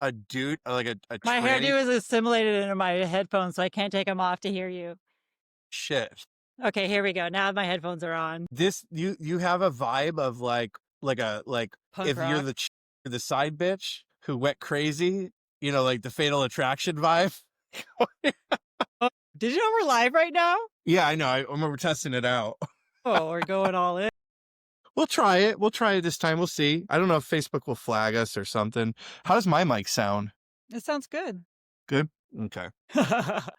a dude, like a My tranny? hairdo is assimilated into my headphones, so I can't take them off to hear you. Shit. Okay, here we go. Now my headphones are on. This you have a vibe of like Punk if you're rock. the side bitch who went crazy, like the Fatal Attraction vibe. Oh, did you know we're live right now? Yeah, I know. I remember testing it out. Oh, we're going all in. We'll try it. We'll try it this time. We'll see. I don't know if Facebook will flag us or something. How does my mic sound? It sounds good. Good? Okay.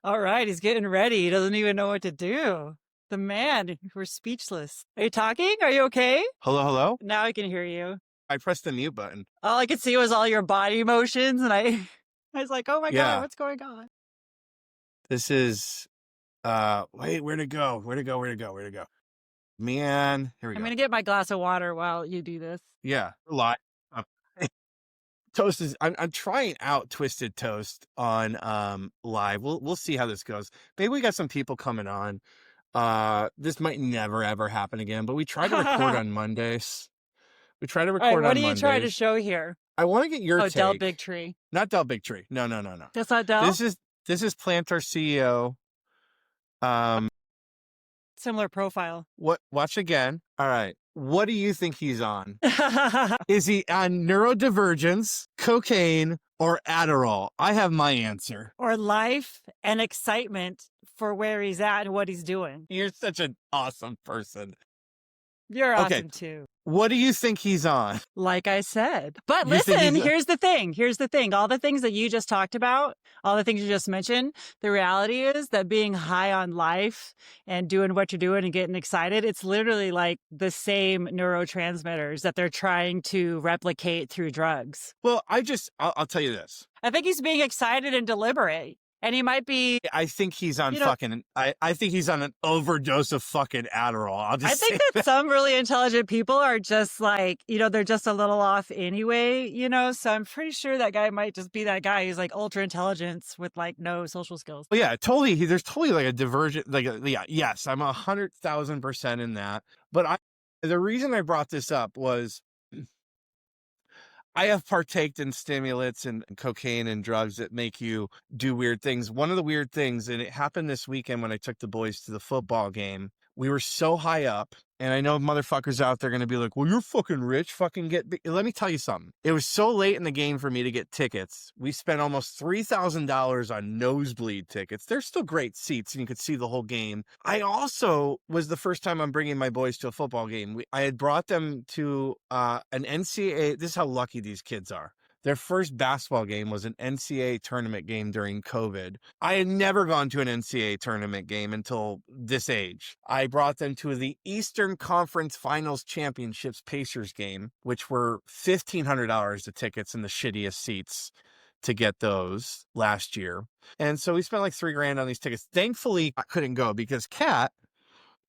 All right, he's getting ready. He doesn't even know what to do. The man, we're speechless. Are you talking? Are you okay? Hello, hello? Now I can hear you. I pressed the mute button. All I could see was all your body motions, and I was like, oh my Yeah. God, what's going on? This is, wait, where'd it go? Where'd it go? Where'd it go? Where'd it go? Man, here we I'm go. going to get my glass of water while you do this. Yeah, we're live. Toast is, I'm trying out Twisted Toast on live. We'll see how this goes. Maybe we got some people coming on. This might never ever happen again, but we try to record on Mondays. We try to All right, record what on are you Mondays. trying to show here? I want to get your Oh, take. Del Bigtree. Not Del Bigtree. No. That's not Del? This is Plantar CEO. Similar profile. Watch again. All right. What do you think he's on? Is he on neurodivergence, cocaine, or Adderall? I have my answer. Or life and excitement for where he's at and what he's doing. You're such an awesome person. You're Okay. awesome too. What do you think he's on? Like I said. But You think listen, he's- here's the thing. All the things that you just talked about, all the things you just mentioned, the reality is that being high on life and doing what you're doing and getting excited, it's literally like the same neurotransmitters that they're trying to replicate through drugs. Well, I'll tell you this. I think he's being excited and deliberate. And he might be. I think he's on I think he's on an overdose of fucking Adderall. I think that some really intelligent people are just like, they're just a little off anyway, so I'm pretty sure that guy might just be that guy who's like ultra intelligence with like no social skills. Well, yeah, totally. There's totally like a divergent, yes, I'm 100,000% in that. But the reason I brought this up was I have partaked in stimulants and cocaine and drugs that make you do weird things. One of the weird things, and it happened this weekend when I took the boys to the football game, we were so high up, and I know motherfuckers out there are going to be like, well, you're fucking rich, let me tell you something. It was so late in the game for me to get tickets. We spent almost $3,000 on nosebleed tickets. They're still great seats, and you could see the whole game. I also was the first time I'm bringing my boys to a football game. I had brought them to an NCAA. This is how lucky these kids are. Their first basketball game was an NCAA tournament game during COVID. I had never gone to an NCAA tournament game until this age. I brought them to the Eastern Conference Finals Championships Pacers game, which were $1,500 the tickets and the shittiest seats to get those last year. And so we spent like $3,000 on these tickets. Thankfully, I couldn't go because Kat,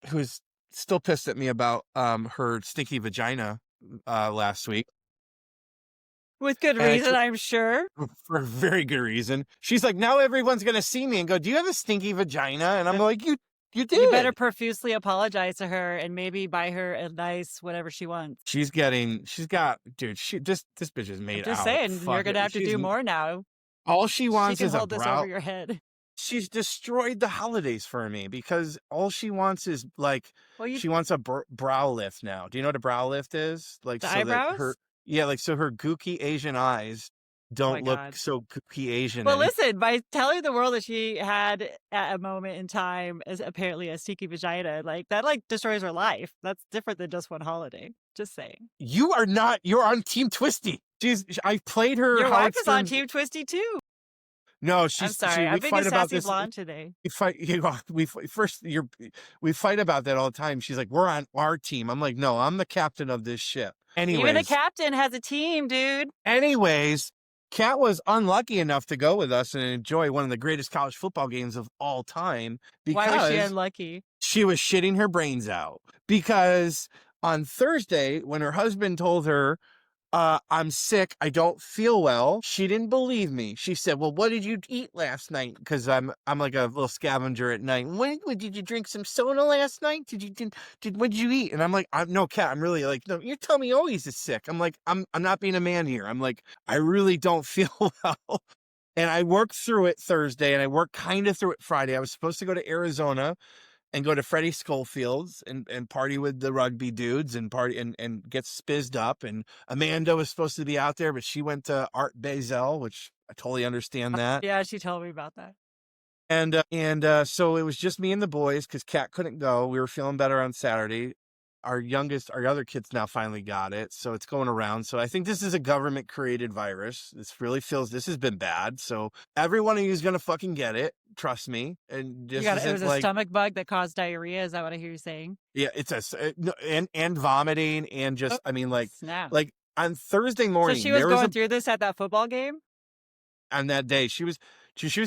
who's still pissed at me about her stinky vagina last week, with good reason, I'm sure. For a very good reason. She's like, now everyone's going to see me and go, do you have a stinky vagina? And I'm like, you did. You better profusely apologize to her and maybe buy her a nice whatever she wants. This bitch is made out. I'm just saying, you're going to have to do more now. All she wants is hold this over your head. She's destroyed the holidays for me because all she wants is like, she wants a brow lift now. Do you know what a brow lift is? Like the eyebrows? So her gooky Asian eyes don't look so gooky Asian. Well, listen, by telling the world that she had at a moment in time as apparently a stinky vagina, that destroys her life. That's different than just one holiday. Just saying. You're on Team Twisty. I played her. Your wife is on Team Twisty too. No, I'm sorry. I'm being a sassy blonde today. We fight about that all the time. She's like, we're on our team. I'm like, no, I'm the captain of this ship. Anyways, even a captain has a team, dude. Anyways, Kat was unlucky enough to go with us and enjoy one of the greatest college football games of all time. Because why was she unlucky? She was shitting her brains out. Because on Thursday, when her husband told her, I'm sick. I don't feel well. She didn't believe me. She said, well, what did you eat last night? Because I'm like a little scavenger at night. Did you drink some soda last night? What did you eat? And I'm like, no, Kat, I'm really like, no, you tell me always is sick. I'm like, I'm not being a man here. I'm like, I really don't feel well. And I worked through it Thursday and I worked kind of through it Friday. I was supposed to go to Arizona and go to Freddie Schofield's and party with the rugby dudes and party and get spizzed up. And Amanda was supposed to be out there, but she went to Art Basel, which I totally understand that. Yeah, she told me about that. And so it was just me and the boys because Kat couldn't go. We were feeling better on Saturday. Our other kids now finally got it. So it's going around. So I think this is a government created virus. This has been bad. So every one of you is going to fucking get it. Trust me. And just it was a stomach bug that caused diarrhea. Is that what I hear you saying? Yeah, and vomiting and just, I mean, snap. Like on Thursday morning. So she was going through this at that football game? On that day, she was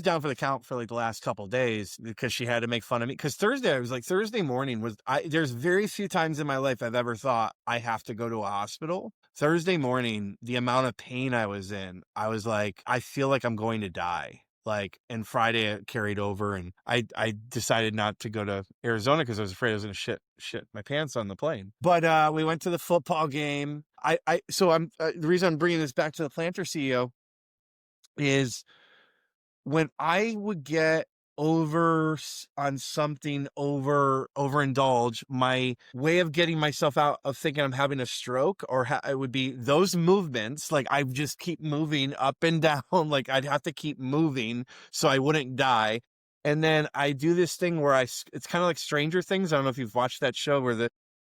down for the count for like the last couple of days because she had to make fun of me. Because Thursday morning there's very few times in my life I've ever thought I have to go to a hospital. Thursday morning, the amount of pain I was in, I was like, I feel like I'm going to die. Like, and Friday it carried over and I decided not to go to Arizona because I was afraid I was going to shit my pants on the plane. But we went to the football game. The reason I'm bringing this back to the Planter CEO is when I would get overindulge, my way of getting myself out of thinking I'm having a stroke it would be those movements. Like I just keep moving up and down. Like I'd have to keep moving so I wouldn't die. And then I do this thing where it's kind of like Stranger Things. I don't know if you've watched that show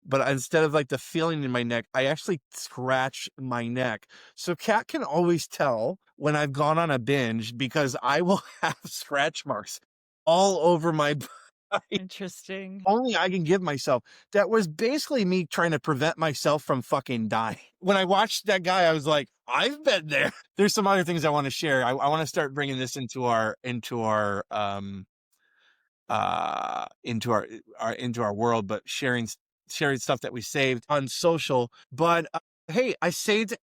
but instead of like the feeling in my neck, I actually scratch my neck. So Kat can always tell when I've gone on a binge because I will have scratch marks all over my body. Interesting. Only I can give myself. That was basically me trying to prevent myself from fucking dying. When I watched that guy, I was like, I've been there. There's some other things I want to share. I want to start bringing this into our world, but sharing stuff that we saved on social. But hey, I saved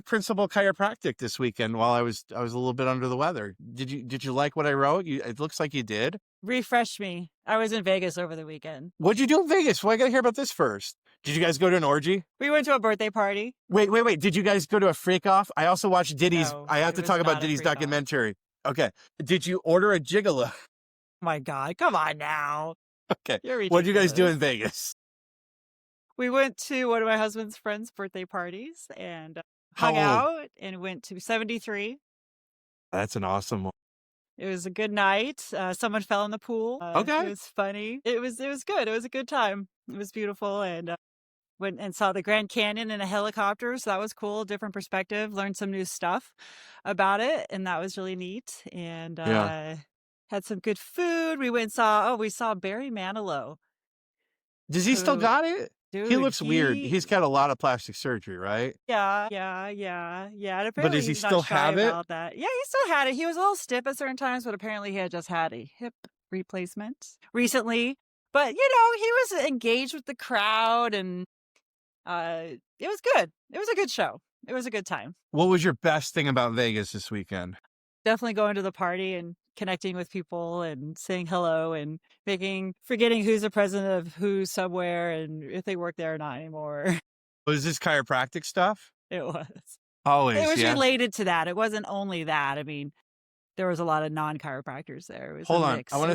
Principal Chiropractic this weekend while I was a little bit under the weather. Did you like what I wrote? It looks like you did. Refresh me. I was in Vegas over the weekend. What'd you do in Vegas? Well, I gotta hear about this first. Did you guys go to an orgy? We went to a birthday party. Wait. Did you guys go to a freak off? I also watched Diddy's. No, I have to talk about Diddy's documentary. Okay. Did you order a gigolo? Oh my God, come on now. Okay. What'd you guys do in Vegas? We went to one of my husband's friends' birthday parties and hung out and went to 73. That's an awesome one. It was a good night. Someone fell in the pool. Okay. It was funny. It was good. It was a good time. It was beautiful. And went and saw the Grand Canyon in a helicopter. So that was cool. Different perspective. Learned some new stuff about it. And that was really neat. And had some good food. We went and we saw Barry Manilow. Does he still got it? Dude, he looks weird. He's got a lot of plastic surgery, right? Yeah. And but does he still have it? That. Yeah, he still had it. He was a little stiff at certain times, but apparently he had just had a hip replacement recently. But, he was engaged with the crowd and it was good. It was a good show. It was a good time. What was your best thing about Vegas this weekend? Definitely going to the party and connecting with people and saying hello and forgetting who's the president of who somewhere and if they work there or not anymore. Was this chiropractic stuff? It was. Always. It was related to that. It wasn't only that. I mean, there was a lot of non-chiropractors there. It was Hold a on. mix. I want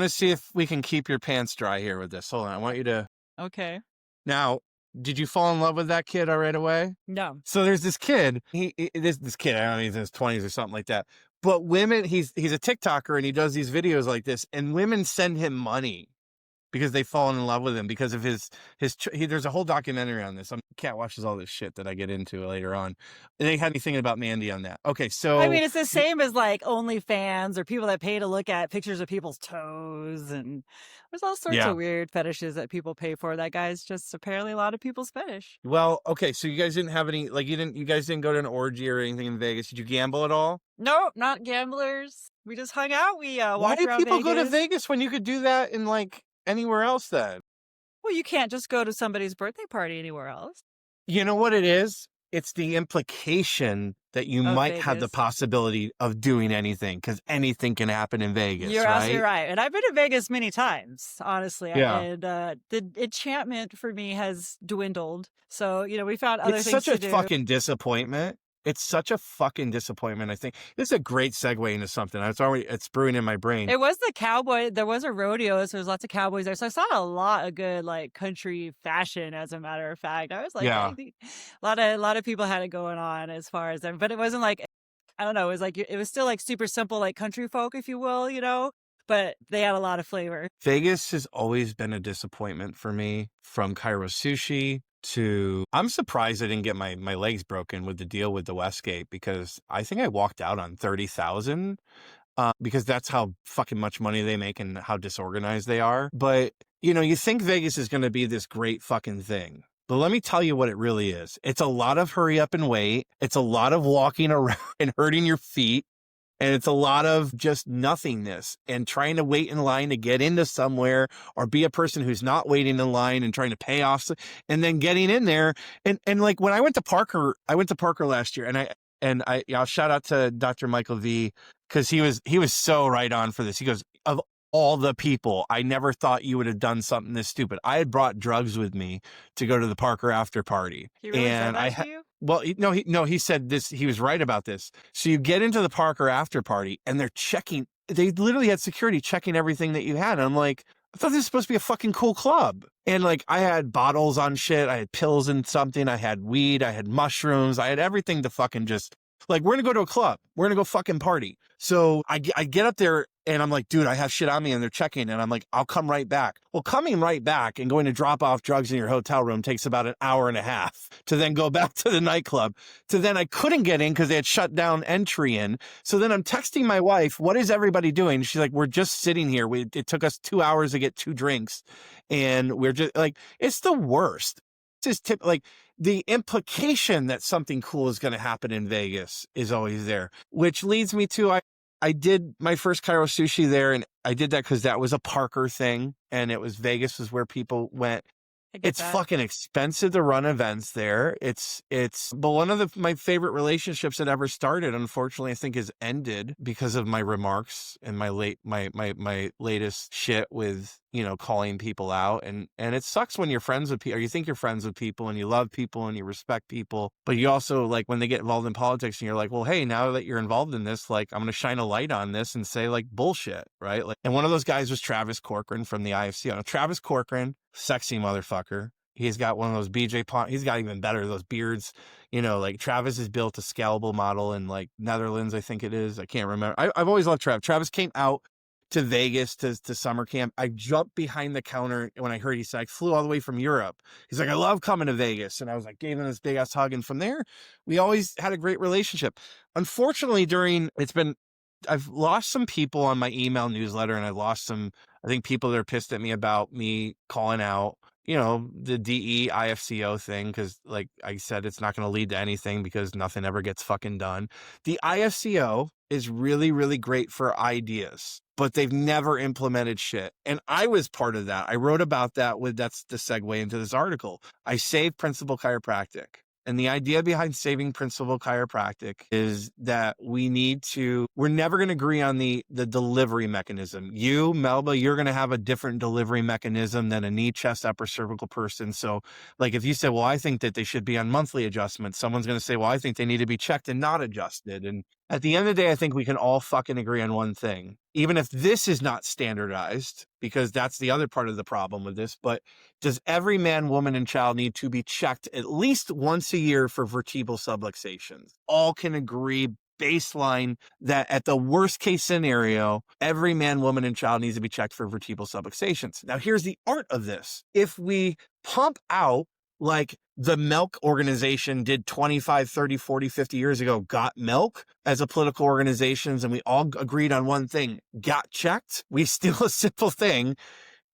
to see if we can keep your pants dry here with this. Hold on. I want you to. Okay. Now, did you fall in love with that kid right away? No. So there's this kid. This kid, I don't know, he's in his 20s or something like that. But women, he's a TikToker and he does these videos like this, and women send him money because they've fallen in love with him because of there's a whole documentary on this. Kat watches all this shit that I get into later on. And they had me thinking about Mandy on that. Okay, so I mean, it's the same as like OnlyFans or people that pay to look at pictures of people's toes, and there's all sorts of weird fetishes that people pay for. That guy's just apparently a lot of people's fetish. Well, okay, so you guys didn't have any, like, you guys didn't go to an orgy or anything in Vegas. Did you gamble at all? Nope, not gamblers. We just hung out. We walked around Vegas. Why do people go to Vegas when you could do that in like anywhere else then? Well, you can't just go to somebody's birthday party anywhere else. You know what it is? it's the implication that you Of might have the Vegas. possibility of doing anything, because anything can happen in Vegas, You're absolutely right? right. And I've been to Vegas many times, honestly. Yeah. And the enchantment for me has dwindled. So, we found other It's things such a to do. fucking disappointment. It's such a fucking disappointment. I think this is a great segue into something. It's brewing in my brain. It was the cowboy. There was a rodeo, so there's lots of cowboys there. So I saw a lot of good like country fashion. As a matter of fact, I was like, Yeah. hey, a lot of people had it going on as far as them, but it wasn't like, I don't know. It was like it was still like super simple, like country folk, if you will, But they had a lot of flavor. Vegas has always been a disappointment for me, from Cairo Sushi to, I'm surprised I didn't get my legs broken with the deal with the Westgate, because I think I walked out on 30,000, because that's how fucking much money they make and how disorganized they are. But, you think Vegas is going to be this great fucking thing. But let me tell you what it really is. It's a lot of hurry up and wait. It's a lot of walking around and hurting your feet. And it's a lot of just nothingness and trying to wait in line to get into somewhere, or be a person who's not waiting in line and trying to pay off, and then getting in there. And like when I went to Parker last year, and I'll shout out to Dr. Michael V, because he was so right on for this. He goes, of all the people, I never thought you would have done something this stupid. I had brought drugs with me to go to the Parker after party. He really And said that to you? well, he said this, he was right about this. So you get into the Parker after party and they literally had security checking everything that you had. And I'm like, I thought this was supposed to be a fucking cool club. And like, I had bottles on shit. I had pills and something. I had weed. I had mushrooms. I had everything to fucking just, like, we're going to go to a club. We're going to go fucking party. So I get up there and I'm like, dude, I have shit on me, and they're checking. And I'm like, I'll come right back. Well, coming right back and going to drop off drugs in your hotel room takes about an hour and a half to then go back to the nightclub. To then I couldn't get in because they had shut down entry in. So then I'm texting my wife, what is everybody doing? She's like, we're just sitting here. It took us 2 hours to get 2 drinks. And we're just like, it's the worst. It's just like the implication that something cool is going to happen in Vegas is always there, which leads me to, I did my first Cairo Sushi there, and I did that because that was a Parker thing, and Vegas was where people went. It's fucking expensive to run events there. But one of my favorite relationships that ever started, unfortunately, I think has ended because of my remarks and my latest shit with, calling people out. And it sucks when you're friends with people, or you think you're friends with people and you love people and you respect people, but you also, like, when they get involved in politics and you're like, well, hey, now that you're involved in this, like, I'm going to shine a light on this and say, like, bullshit, right? Like, and one of those guys was Travis Corcoran from the IFC. Now, Travis Corcoran, sexy motherfucker. He's got one of those BJ Pond. He's got even better, those beards. Like, Travis has built a scalable model in, like, Netherlands, I think it is. I can't remember. I've always loved Travis. Travis came out to Vegas to summer camp. I jumped behind the counter when I heard, he said, I flew all the way from Europe. He's like, I love coming to Vegas. And I was like, gave him this big ass hug. And from there, we always had a great relationship. Unfortunately, I've lost some people on my email newsletter, and I've lost some, I think, people that are pissed at me about me calling out, the DE IFCO thing, because, like I said, it's not going to lead to anything because nothing ever gets fucking done. The IFCO is really, really great for ideas, but they've never implemented shit. And I was part of that. I wrote about that that's the segue into this article. I saved Principal Chiropractic. And the idea behind saving Principal Chiropractic is that we're never going to agree on the delivery mechanism. You, Melba, you're going to have a different delivery mechanism than a knee, chest, upper cervical person. So, like, if you say, well, I think that they should be on monthly adjustments, someone's going to say, well, I think they need to be checked and not adjusted. And at the end of the day, I think we can all fucking agree on one thing, even if this is not standardized, because that's the other part of the problem with this. But does every man, woman, and child need to be checked at least once a year for vertebral subluxations? All can agree baseline that at the worst case scenario, every man, woman, and child needs to be checked for vertebral subluxations. Now, here's the art of this. If we pump out, like the milk organization did 25, 30, 40, 50 years ago, got milk as a political organization, and we all agreed on one thing, got checked. We steal a simple thing.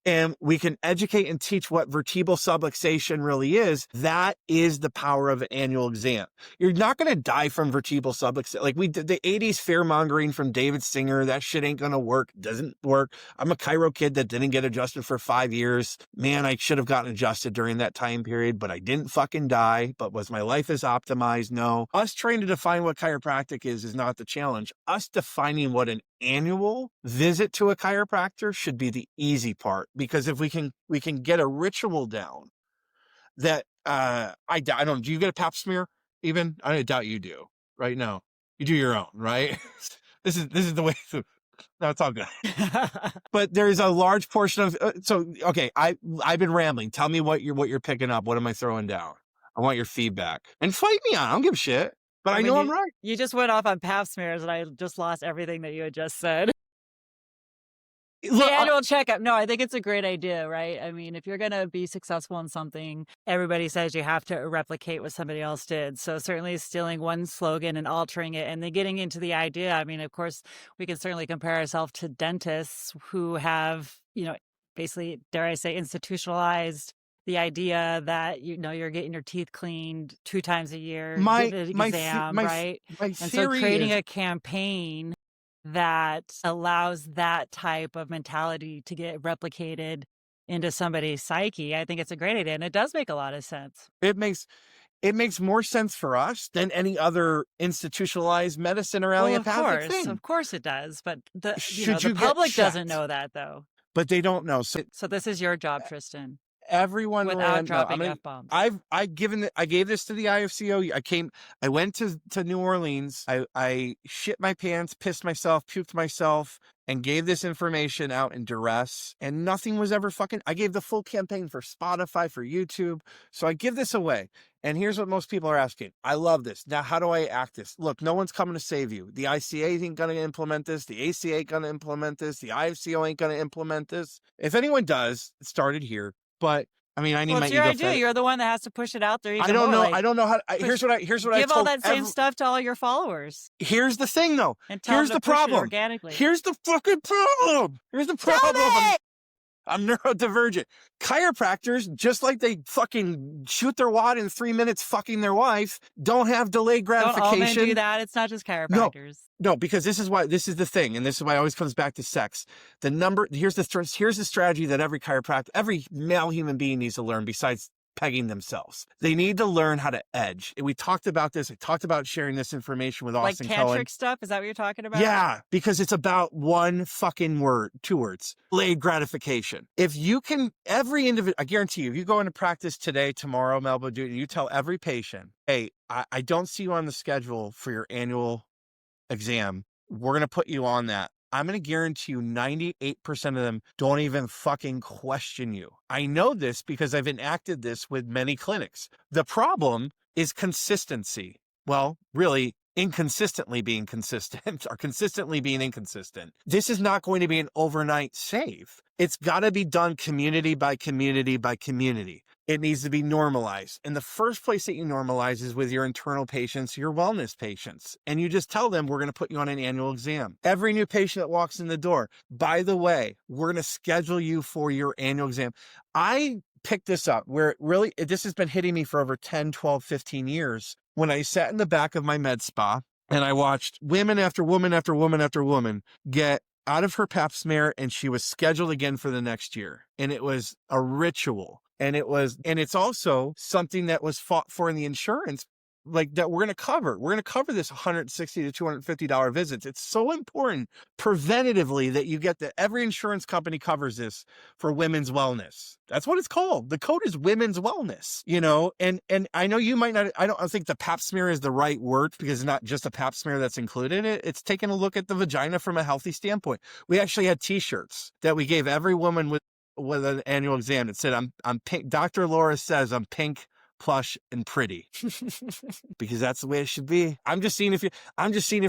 and we can educate and teach what vertebral subluxation really is. That is the power of an annual exam. You're not going to die from vertebral subluxation. Like we did the 80s fear mongering from David Singer. That shit ain't going to work. Doesn't work. I'm a chiro kid that didn't get adjusted for 5 years. Man, I should have gotten adjusted during that time period, but I didn't fucking die. But was my life is optimized? No. Us trying to define what chiropractic is not the challenge. Us defining what an annual visit to a chiropractor should be the easy part, because if we can get a ritual down that I don't, do you get a pap smear even? I doubt you do right now. You do your own, right? This is the way to, no, it's all good. But there's a large portion of okay, I've been rambling. Tell me what you're picking up. What am I throwing down? I want your feedback and fight me on. I don't give a shit. But I know I'm right. You just went off on pap smears and I just lost everything that you had just said. Look, the annual checkup. No, I think it's a great idea, right? I mean, if you're going to be successful in something, everybody says you have to replicate what somebody else did. So certainly stealing one slogan and altering it and then getting into the idea. I mean, of course, we can certainly compare ourselves to dentists who have, basically, dare I say, institutionalized the idea that, you're getting your teeth cleaned 2 times a year, get an exam, right? And so creating a campaign that allows that type of mentality to get replicated into somebody's psyche, I think it's a great idea. And it does make a lot of sense. It makes more sense for us than any other institutionalized medicine or allopathic thing. Of course it does. But the public doesn't know that, though. But they don't know. So this is your job, Tristan. Everyone without dropping F-bombs. I gave this to the IFCO. I went to New Orleans. I shit my pants, pissed myself, puked myself, and gave this information out in duress. And nothing was ever I gave the full campaign for Spotify, for YouTube. So I give this away. And here's what most people are asking. I love this. Now, how do I act this? Look, no one's coming to save you. The ICA ain't going to implement this. The ACA ain't going to implement this. The IFCO ain't going to implement this. If anyone does, it started here. But I mean, I need my ego. It's your idea. You're the one that has to push it out there. I don't know. I don't know how. Here's what I give all that same stuff to all your followers. Here's the thing, though. And here's the problem. Organically. Here's the fucking problem. Here's the problem. I'm neurodivergent. Chiropractors, just like they fucking shoot their wad in 3 minutes fucking their wife, don't have delayed gratification. Don't all men do that? It's not just chiropractors. No, because this is the thing, and this is why it always comes back to sex. Here's the strategy that every male human being needs to learn besides pegging themselves. They need to learn how to edge. And we talked about this. I talked about sharing this information with Austin Cohen. Like tantric stuff? Is that what you're talking about? Yeah, because it's about one fucking word, 2 words, delayed gratification. If you can, every individual, I guarantee you, if you go into practice today, tomorrow, Melba, and you tell every patient, hey, I don't see you on the schedule for your annual exam. We're going to put you on that. I'm going to guarantee you 98% of them don't even fucking question you. I know this because I've enacted this with many clinics. The problem is consistency. Well, really, inconsistently being consistent or consistently being inconsistent. This is not going to be an overnight save. It's got to be done community by community by community. It needs to be normalized. And the first place that you normalize is with your internal patients, your wellness patients. And you just tell them, we're going to put you on an annual exam. Every new patient that walks in the door, by the way, we're going to schedule you for your annual exam. I picked this up where this has been hitting me for over 10, 12, 15 years. When I sat in the back of my med spa and I watched women after woman after woman after woman get out of her pap smear, and she was scheduled again for the next year. And it was a ritual. And it's also something that was fought for in the insurance, like that we're going to cover. We're going to cover this $160 to $250 visits. It's so important preventatively that you get that every insurance company covers this for women's wellness. That's what it's called. The code is women's wellness, and I know you might not, I don't think the pap smear is the right word because it's not just a pap smear that's included. It's taking a look at the vagina from a healthy standpoint. We actually had t-shirts that we gave every woman with an annual exam that said, I'm pink. Dr. Laura says I'm pink, plush, and pretty because that's the way it should be. I'm just seeing if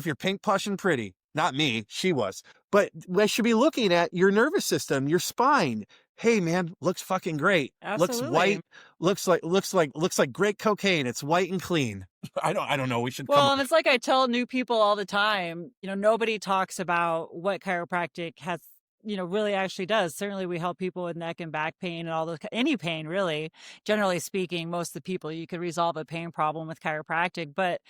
you're pink, plush, and pretty. Not me. She was. But I should be looking at your nervous system, your spine. Hey man, looks fucking great. Absolutely. Looks white. Looks like great cocaine. It's white and clean. I don't know. We should. And it's like I tell new people all the time, nobody talks about what chiropractic has really actually does. Certainly we help people with neck and back pain and all the any pain, really. Generally speaking, most of the people, you could resolve a pain problem with chiropractic. But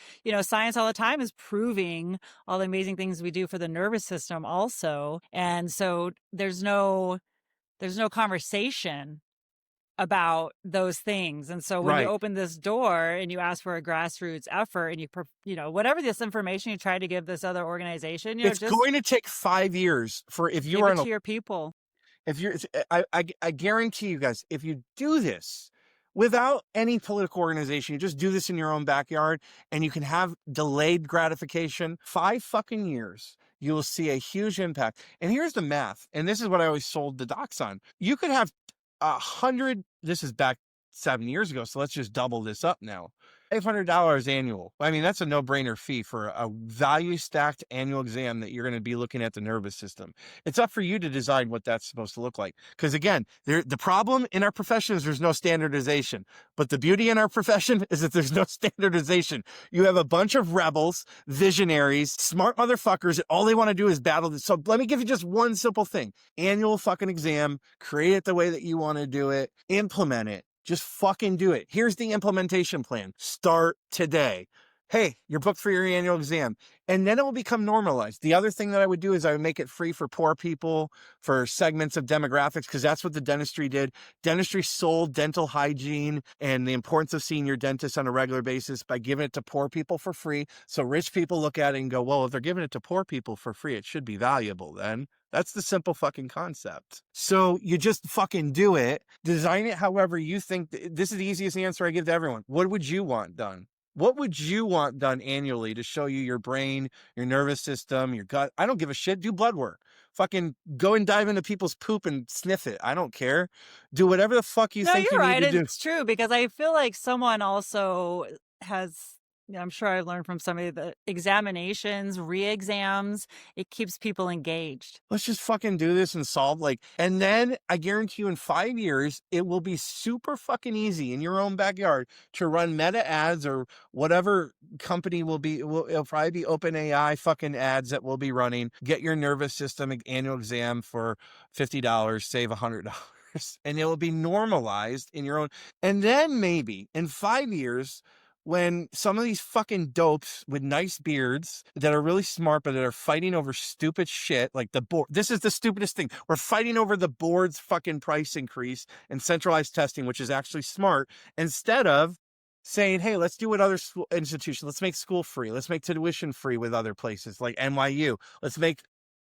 science all the time is proving all the amazing things we do for the nervous system also. And so there's no conversation about those things. And so when you Right. open this door and you ask for a grassroots effort and whatever this information you try to give this other organization, It's just going to take 5 years for if you give are it on a to your people. if you're I guarantee you guys, if you do this without any political organization, you just do this in your own backyard and you can have delayed gratification, 5 fucking years, you will see a huge impact. And here's the math, and this is what I always sold the docs on. You could have 100, this is back 7 years ago, so let's just double this up now. $500 annual. I mean, that's a no-brainer fee for a value stacked annual exam that you're going to be looking at the nervous system. It's up for you to decide what that's supposed to look like. Because again, the problem in our profession is there's no standardization. But the beauty in our profession is that there's no standardization. You have a bunch of rebels, visionaries, smart motherfuckers, and all they want to do is battle this. So let me give you just one simple thing. Annual fucking exam, create it the way that you want to do it, implement it. Just fucking do it. Here's the implementation plan. Start today. Hey, you're booked for your annual exam. And then it will become normalized. The other thing that I would do is I would make it free for poor people, for segments of demographics, because that's what the dentistry did. Dentistry sold dental hygiene and the importance of seeing your dentist on a regular basis by giving it to poor people for free. So rich people look at it and go, well, if they're giving it to poor people for free, it should be valuable then. That's the simple fucking concept. So you just fucking do it. Design it however you think. This is the easiest answer I give to everyone. What would you want done? What would you want done annually to show you your brain, your nervous system, your gut? I don't give a shit. Do blood work. Fucking go and dive into people's poop and sniff it. I don't care. Do whatever the fuck you No, think you're you need right. to do. It's true because I feel like someone also has, I'm sure I've learned from somebody that examinations, re-exams, it keeps people engaged. Let's just fucking do this and solve and then I guarantee you in 5 years, it will be super fucking easy in your own backyard to run meta ads or whatever company it'll probably be OpenAI fucking ads that will be running. Get your nervous system annual exam for $50, save $100. And it will be normalized in your own. And then maybe in 5 years, when some of these fucking dopes with nice beards that are really smart, but that are fighting over stupid shit, like the board. This is the stupidest thing. We're fighting over the board's fucking price increase and centralized testing, which is actually smart, instead of saying, hey, let's do what other school institutions, let's make school free. Let's make tuition free with other places like NYU. Let's make,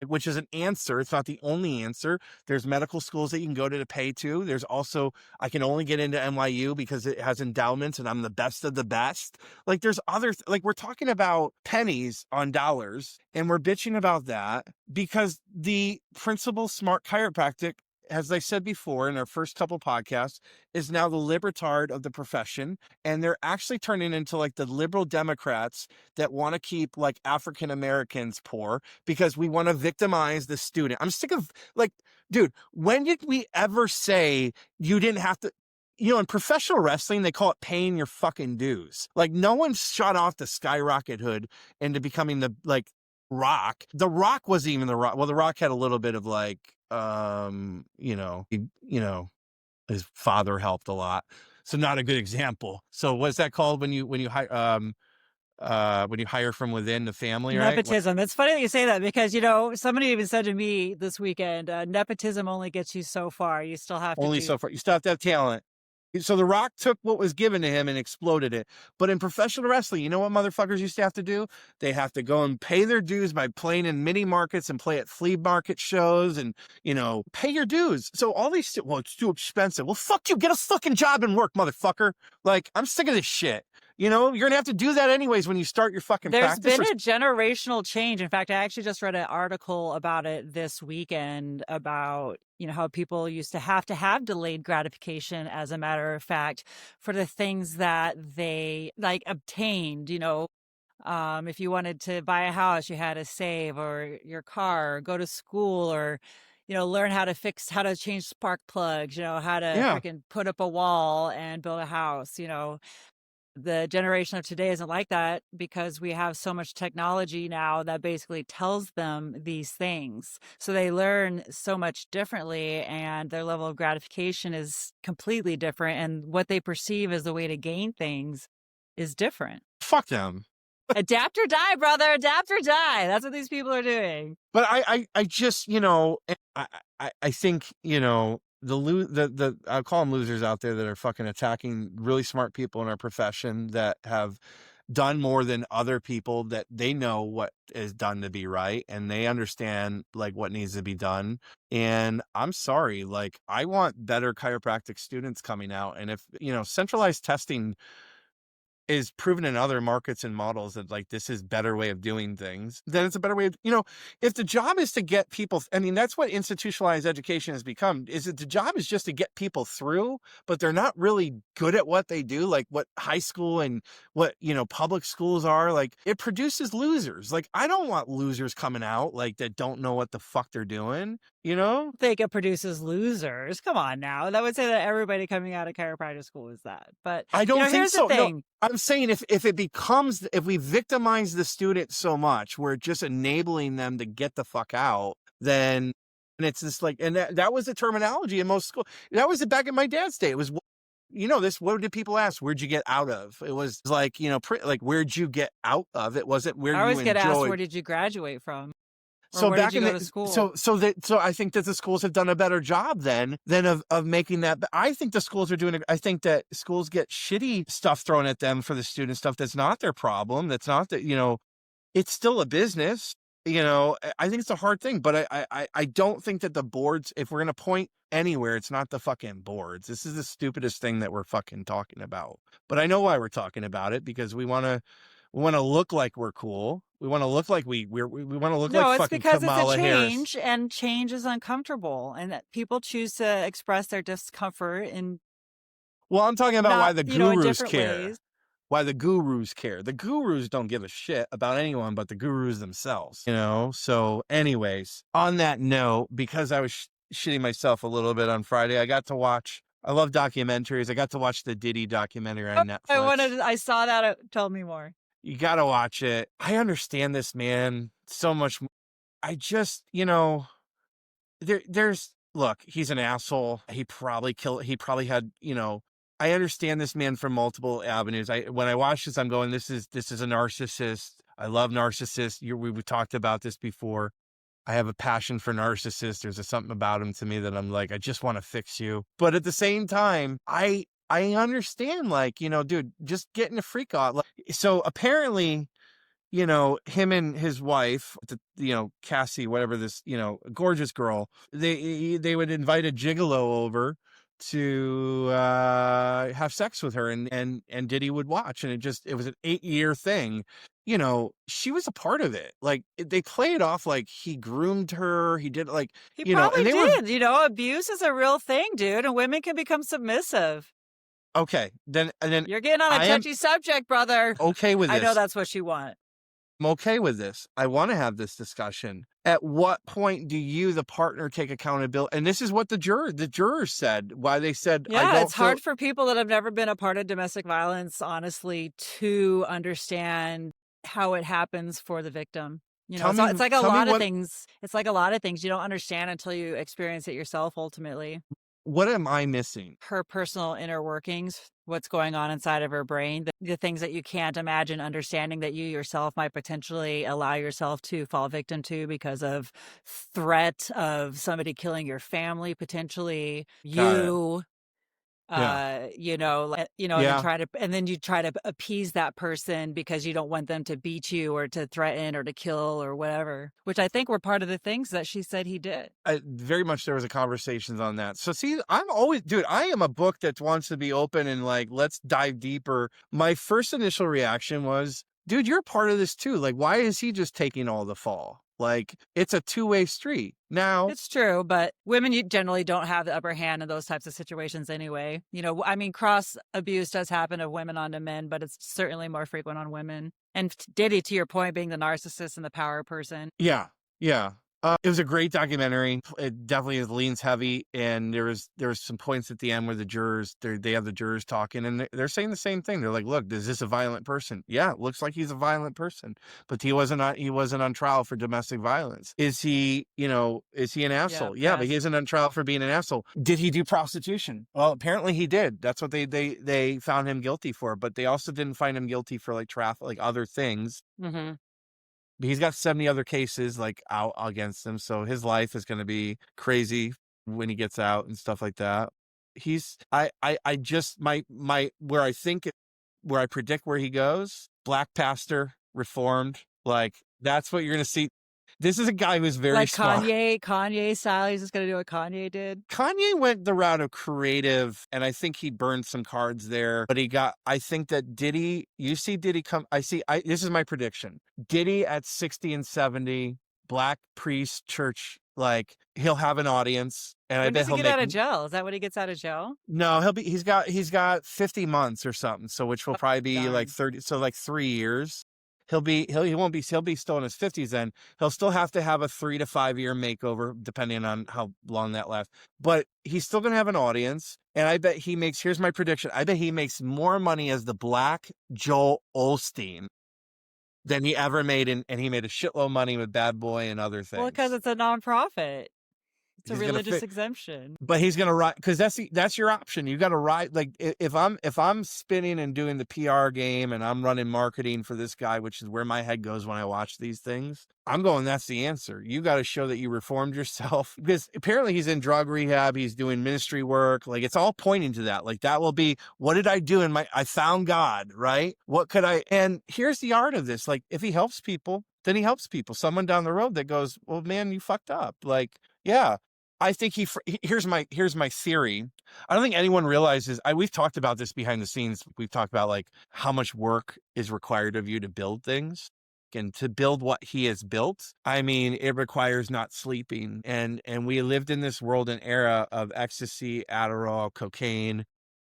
which is an answer. It's not the only answer. There's medical schools that you can go to pay to. There's also, I can only get into NYU because it has endowments and I'm the best of the best. Like there's other, we're talking about pennies on dollars and we're bitching about that because the principal smart chiropractic, as I said before in our first couple podcasts, is now the libertard of the profession. And they're actually turning into the liberal Democrats that want to keep African Americans poor because we want to victimize the student. I'm sick of dude, when did we ever say you didn't have to, in professional wrestling, they call it paying your fucking dues. No one shot off the skyrocket hood into becoming the Rock. The Rock wasn't even the Rock. Well, the Rock had a little bit of his father helped a lot. So not a good example. So what's that called when you hire from within the family, right? Nepotism. It's funny that you say that because, somebody even said to me this weekend, nepotism only gets you so far. You still have to Only so far. You still have to have talent. So The Rock took what was given to him and exploded it. But in professional wrestling, you know what motherfuckers used to have to do? They have to go and pay their dues by playing in mini markets and play at flea market shows and, pay your dues. So all these, well, it's too expensive. Well, fuck you. Get a fucking job and work, motherfucker. I'm sick of this shit. You're going to have to do that anyways when you start your fucking practice. There's been a generational change. In fact, I actually just read an article about it this weekend about, how people used to have delayed gratification, as a matter of fact, for the things that they obtained, if you wanted to buy a house, you had to save, or your car, or go to school, or learn how to change spark plugs, how to Yeah. freaking put up a wall and build a house, The generation of today isn't like that because we have so much technology now that basically tells them these things. So they learn so much differently, and their level of gratification is completely different. And what they perceive as the way to gain things is different. Fuck them. Adapt or die, brother. Adapt or die. That's what these people are doing. But I just, I think, the I call them losers out there that are fucking attacking really smart people in our profession that have done more than other people, that they know what is done to be right and they understand like what needs to be done. And I'm sorry, like I want better chiropractic students coming out. And if, centralized testing is proven in other markets and models that like this is better way of doing things, then it's a better way of, if the job is to get people, I mean, that's what institutionalized education has become, is that the job is just to get people through, but they're not really good at what they do, like what high school and what, public schools are. Like it produces losers. Like I don't want losers coming out like that don't know what the fuck they're doing, I think it produces losers. Come on now. That would say that everybody coming out of chiropractic school is that. But I don't think here's so. the thing. No, I'm saying if we victimize the student so much, we're just enabling them to get the fuck out, then, and it's just like, and that was the terminology in most schools. That was it back in my dad's day. It was, what did people ask? Where'd you get out of? It was like, like, where'd you get out of? It wasn't where you enjoyed. I always get asked, where did you graduate from? Or So where back did you in go to the, school? so I think that the schools have done a better job then of making that. But I think the schools are doing, I think that schools get shitty stuff thrown at them for the student stuff. That's not their problem. That's not that, it's still a business, I think it's a hard thing, but I don't think that the boards, if we're going to point anywhere, it's not the fucking boards. This is the stupidest thing that we're fucking talking about. But I know why we're talking about it, because we want to look like we're cool. We want to look like we want to look No, like it's fucking because Kamala it's a Harris. change, and change is uncomfortable, and that people choose to express their discomfort in Well, I'm talking about why the in gurus different care. ways. Why the gurus care. The gurus don't give a shit about anyone but the gurus themselves, So anyways, on that note, because I was shitting myself a little bit on Friday, I love documentaries. I got to watch the Diddy documentary on Netflix. I saw that. Tell me more. You got to watch it. I understand this man so much. I just, look, he's an asshole. He probably had, I understand this man from multiple avenues. When I watch this, I'm going, this is a narcissist. I love narcissists. We've talked about this before. I have a passion for narcissists. There's something about him to me that I'm like, I just want to fix you. But at the same time, I understand, like, dude, just getting a freak out. Like, so apparently, him and his wife, Cassie, whatever this, gorgeous girl, they would invite a gigolo over to have sex with her, and Diddy would watch, and it was an 8-year thing. She was a part of it. Like they play it off like he groomed her. He did, like, He probably did. Abuse is a real thing, dude, and women can become submissive. Okay, then You're getting on a touchy subject, brother. Okay with this. I know that's what you want. I'm okay with this. I want to have this discussion. At what point do you, the partner, take accountability? And this is what the jurors said, why they said, yeah, it's hard for people that have never been a part of domestic violence, honestly, to understand how it happens for the victim. It's like a lot of things. It's like a lot of things you don't understand until you experience it yourself, ultimately. What am I missing? Her personal inner workings, what's going on inside of her brain, the things that you can't imagine understanding, that you yourself might potentially allow yourself to fall victim to because of threat of somebody killing your family, potentially you. Yeah. And then you try to appease that person because you don't want them to beat you or to threaten or to kill or whatever, which I think were part of the things that she said he did. Very much there was a conversations on that. So see, I am a book that wants to be open and like, let's dive deeper. My first initial reaction was, dude, you're part of this too. Like, why is he just taking all the fall? Like, it's a two-way street. Now, it's true, but women generally don't have the upper hand in those types of situations anyway. Cross abuse does happen of women onto men, but it's certainly more frequent on women. And Diddy, to your point, being the narcissist and the power person. Yeah. It was a great documentary. It definitely leans heavy, and there was some points at the end where the jurors they have the jurors talking, and they're saying the same thing. They're like, "Look, is this a violent person? Yeah, it looks like he's a violent person, but he wasn't on trial for domestic violence. Is he an Yeah, asshole? Yeah, but he past. isn't on trial for being an asshole. Did he do prostitution? Well, apparently he did. That's what they found him guilty for, but they also didn't find him guilty for like traffic, like other things. Mm-hmm. But he's got 70 other cases like out against him, so his life is going to be crazy when he gets out and stuff like that. I just where I predict where he goes, black pastor, reformed, like that's what you're going to see. This is a guy who's very Like smart. Kanye style. He's just going to do what Kanye did. Kanye went the route of creative, and I think he burned some cards there, but I think that Diddy, this is my prediction. Diddy at 60 and 70, black priest, church, like he'll have an audience, and I When bet does he he'll get make, out of jail? Is that when he gets out of jail? no, he's got 50 months or something, so which will Oh, probably be darn. like 30, so like 3 years. He'll be still in his 50s then. He'll still have to have a 3 to 5 year makeover, depending on how long that lasts. But he's still going to have an audience. And I bet here's my prediction. I bet he makes more money as the Black Joel Osteen than he ever made. And he made a shitload of money with Bad Boy and other things. Well, because it's a nonprofit. It's a He's gonna religious exemption. But he's gonna ride, because that's your option. You got to ride. Like if I'm spinning and doing the PR game and I'm running marketing for this guy, which is where my head goes when I watch these things, I'm going, that's the answer. You got to show that you reformed yourself, because apparently he's in drug rehab. He's doing ministry work. Like it's all pointing to that. Like that will be, what did I do I found God, right? What could and here's the art of this. Like if he helps people, then he helps people. Someone down the road that goes, well, man, you fucked up. Like, yeah. I think here's my theory. I don't think anyone realizes, we've talked about this behind the scenes. We've talked about like how much work is required of you to build things, and to build what he has built. I mean, it requires not sleeping. And we lived in this world and era of ecstasy, Adderall, cocaine,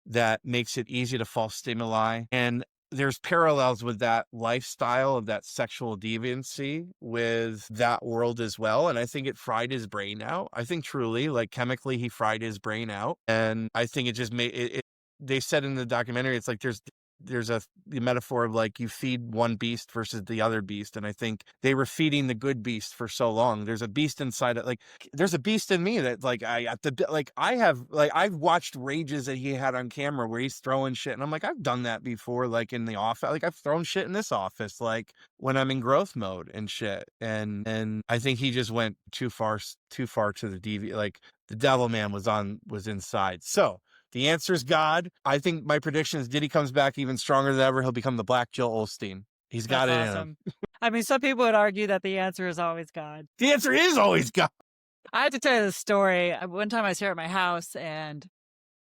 that makes it easy to false stimuli. And there's parallels with that lifestyle of that sexual deviancy with that world as well. And I think it fried his brain out. I think truly, like chemically, he fried his brain out. And I think it just made it. They said in the documentary, it's like there's the metaphor of like you feed one beast versus the other beast. And I think they were feeding the good beast for so long. There's a beast inside it. Like there's a beast in me that like I've watched rages that he had on camera where he's throwing shit. And I'm like, I've done that before. Like in the office, like I've thrown shit in this office, like when I'm in growth mode and shit. And I think he just went too far to the like the devil man was inside. So the answer is God. I think my prediction is Diddy comes back even stronger than ever. He'll become the Black Joel Osteen. He's got That's it in awesome. him. I mean, some people would argue that the answer is always God. The answer is always God. I have to tell you this story. One time I was here at my house and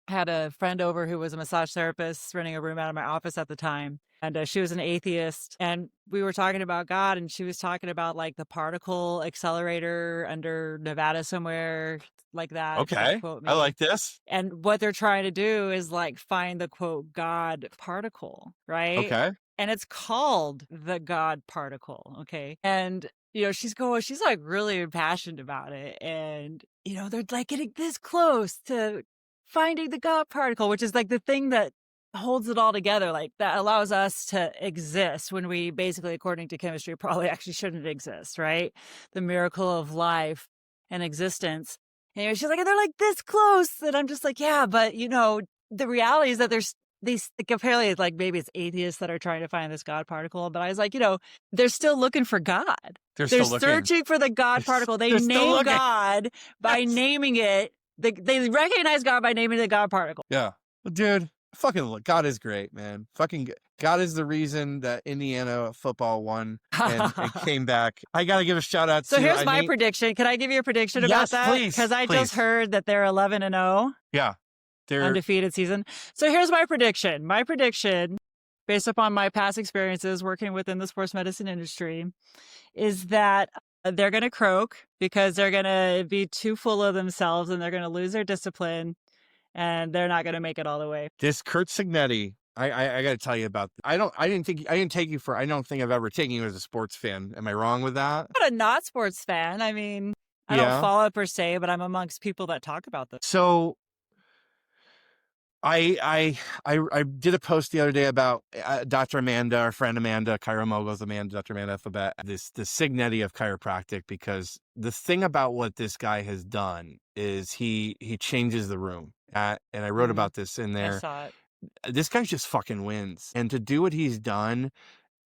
had a friend over who was a massage therapist renting a room out of my office at the time. And she was an atheist. And we were talking about God, and she was talking about like the particle accelerator under Nevada somewhere, like that. Okay. I like this. And what they're trying to do is like find the quote God particle, right? Okay. And it's called the God particle. Okay. And she's like really passionate about it. And, they're like getting this close to finding the God particle, which is like the thing that holds it all together, like that allows us to exist when we basically, according to chemistry, probably actually shouldn't exist, right? The miracle of life and existence. Anyway, she's like, and they're like this close. And I'm just like, yeah, but the reality is that there's these, like, apparently like maybe it's atheists that are trying to find this God particle. But I was like, they're still looking for God. They're searching for the God particle. They name God by naming it. They recognize God by naming the God particle. Yeah. Well, dude, fucking look, God is great, man. Fucking God is the reason that Indiana football won and came back. I got to give a shout out to. So here's my prediction. Can I give you a prediction about that? Please. Because I just heard that they're 11-0. Yeah. They're undefeated season. So here's my prediction. My prediction, based upon my past experiences working within the sports medicine industry, is that they're going to croak because they're going to be too full of themselves and they're going to lose their discipline and they're not going to make it all the way. This Kurt Signetti I got to tell you about. I don't think I've ever taken you as a sports fan. Am I wrong with that? I'm not a not sports fan. I mean, I don't Yeah. follow it per se, but I'm amongst people that talk about this. So I did a post the other day about Dr. Amanda, our friend Amanda, Chiro Mogul's Amanda, Dr. Amanda Alphabet, the Signetti of chiropractic, because the thing about what this guy has done is he changes the room. And I wrote about this in I there. saw it. This guy just fucking wins. And to do what he's done,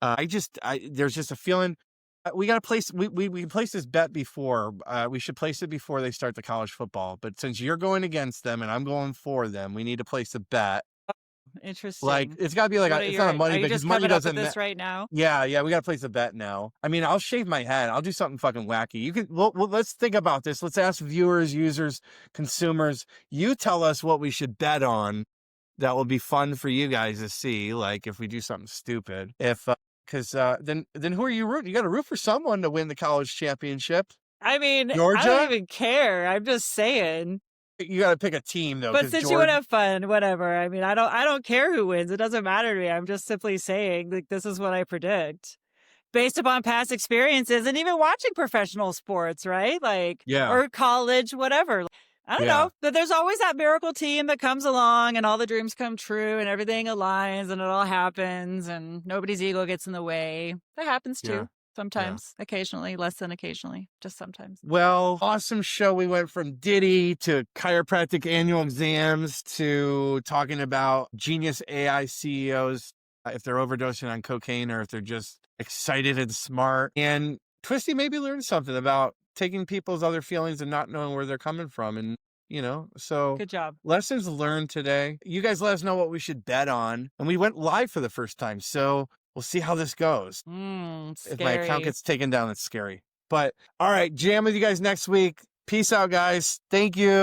there's just a feeling. We got to place. We placed this bet before. We should place it before they start the college football. But since you're going against them and I'm going for them, we need to place a bet. Like Interesting. it's got to be like What are it's you not a are money you bet because just money coming up with doesn't. this right now? Yeah, we got to place a bet now. I mean, I'll shave my head. I'll do something fucking wacky. You can. Well, let's think about this. Let's ask viewers, users, consumers. You tell us what we should bet on. That will be fun for you guys to see. Like if we do something stupid, because then who are you rooting? You got to root for someone to win the college championship. I mean, I Georgia? don't even care. I'm just saying. You got to pick a team though. But 'cause since you want to have fun, whatever. I mean, I don't care who wins. It doesn't matter to me. I'm just simply saying, like, this is what I predict based upon past experiences and even watching professional sports, right? Like, Yeah. or college, whatever. I don't know. But there's always that miracle team that comes along and all the dreams come true and everything aligns and it all happens and nobody's ego gets in the way. That happens too. Yeah. Sometimes, occasionally, less than occasionally, just sometimes. Well, awesome show. We went from Diddy to chiropractic annual exams to talking about genius AI CEOs, if they're overdosing on cocaine or if they're just excited and smart. And Twisty maybe learned something about taking people's other feelings and not knowing where they're coming from. And, so good job. Lessons learned today. You guys let us know what we should bet on. And we went live for the first time. So we'll see how this goes. If my account gets taken down, it's scary. But all right, jam with you guys next week. Peace out, guys. Thank you.